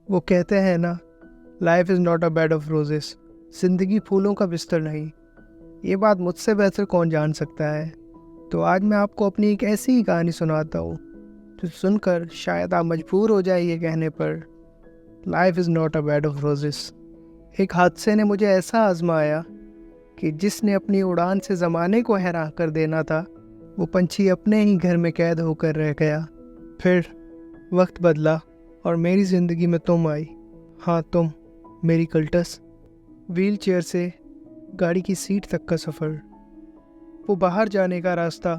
वो कहते हैं ना, life is not a bed of roses. जिंदगी फूलों का बिस्तर नहीं। ये बात मुझसे बेहतर कौन जान सकता है। तो आज मैं आपको अपनी एक ऐसी ही कहानी सुनाता हूँ जो सुनकर शायद आप मजबूर हो जाए ये कहने पर, life is not a bed of roses. एक हादसे ने मुझे ऐसा आजमाया कि जिसने अपनी उड़ान से ज़माने को हैरान कर देना था, वो पंछी अपने ही घर में कैद होकर रह गया। फिर वक्त बदला और मेरी ज़िंदगी में तुम आई। हाँ, तुम, मेरी कल्टस। व्हील चेयर से गाड़ी की सीट तक का सफ़र, वो बाहर जाने का रास्ता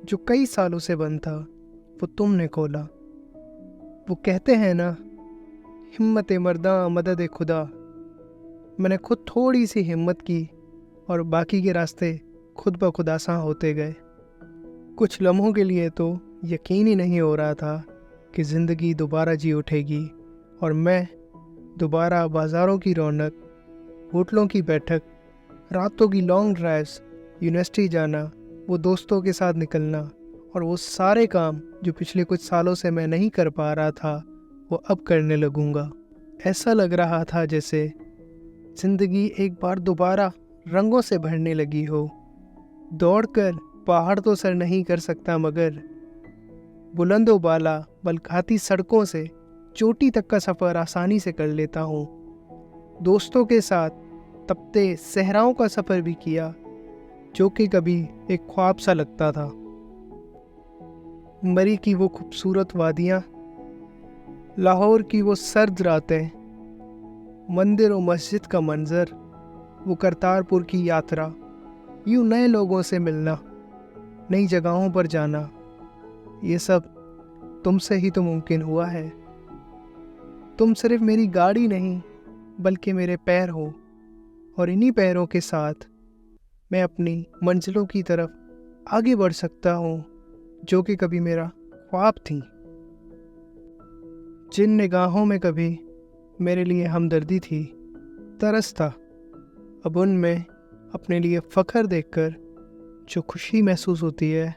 जो कई सालों से बंद था, वो तुमने खोला। वो कहते हैं ना, हिम्मत मर्दा मदद खुदा। मैंने खुद थोड़ी सी हिम्मत की और बाकी के रास्ते खुद ब खुद आसान होते गए। कुछ लम्हों के लिए तो यकीन ही नहीं हो रहा था कि ज़िंदगी दोबारा जी उठेगी और मैं दोबारा बाज़ारों की रौनक, होटलों की बैठक, रातों की लॉन्ग ड्राइव्स, यूनिवर्सिटी जाना, वो दोस्तों के साथ निकलना और वो सारे काम जो पिछले कुछ सालों से मैं नहीं कर पा रहा था, वो अब करने लगूंगा। ऐसा लग रहा था जैसे ज़िंदगी एक बार दोबारा रंगों से भरने लगी हो। दौड़कर पहाड़ तो सर नहीं कर सकता, मगर बुलंदो बाला बल खाती सड़कों से चोटी तक का सफ़र आसानी से कर लेता हूँ। दोस्तों के साथ तपते सहराओं का सफ़र भी किया, जो कि कभी एक ख्वाब सा लगता था। मरी की वो खूबसूरत वादियाँ, लाहौर की वो सर्द रातें, मंदिर और मस्जिद का मंजर, वो करतारपुर की यात्रा, यूँ नए लोगों से मिलना, नई जगहों पर जाना, ये सब तुमसे ही तो मुमकिन हुआ है। तुम सिर्फ मेरी गाड़ी नहीं बल्कि मेरे पैर हो, और इन्हीं पैरों के साथ मैं अपनी मंजिलों की तरफ आगे बढ़ सकता हूँ, जो कि कभी मेरा ख्वाब थी। जिन निगाहों में कभी मेरे लिए हमदर्दी थी, तरस था, अब उनमें अपने लिए फ़ख्र देखकर जो खुशी महसूस होती है,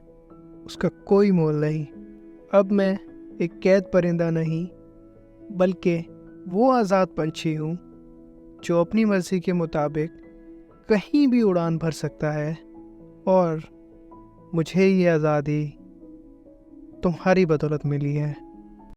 उसका कोई मोल नहीं। अब मैं एक कैद परिंदा नहीं बल्कि वो आज़ाद पंछी हूँ जो अपनी मर्ज़ी के मुताबिक कहीं भी उड़ान भर सकता है। और मुझे ये आज़ादी तुम्हारी बदौलत मिली है।